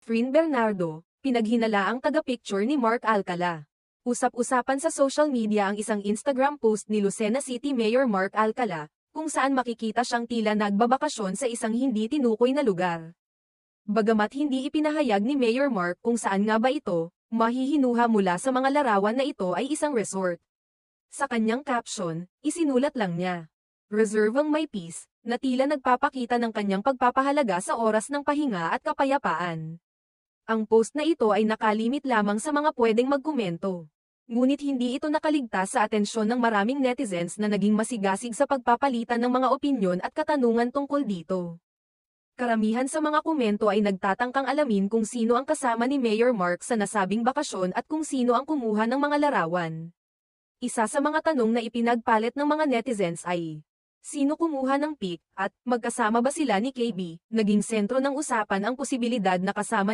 Catherine Bernardo, pinaghinala ang taga-picture ni Mark Alcala. Usap-usapan sa social media ang isang Instagram post ni Lucena City Mayor Mark Alcala, kung saan makikita siyang tila nagbabakasyon sa isang hindi tinukoy na lugar. Bagamat hindi ipinahayag ni Mayor Mark kung saan nga ba ito, mahihinuha mula sa mga larawan na ito ay isang resort. Sa kanyang caption, isinulat lang niya, "Reserve ang may peace," na tila nagpapakita ng kanyang pagpapahalaga sa oras ng pahinga at kapayapaan. Ang post na ito ay nakalimit lamang sa mga pwedeng magkomento. Ngunit hindi ito nakaligtas sa atensyon ng maraming netizens na naging masigasig sa pagpapalitan ng mga opinyon at katanungan tungkol dito. Karamihan sa mga komento ay nagtatangkang alamin kung sino ang kasama ni Mayor Mark sa nasabing bakasyon at kung sino ang kumuha ng mga larawan. Isa sa mga tanong na ipinagpalit ng mga netizens ay, sino kumuha ng pic, at magkasama ba sila ni KB? Naging sentro ng usapan ang posibilidad na kasama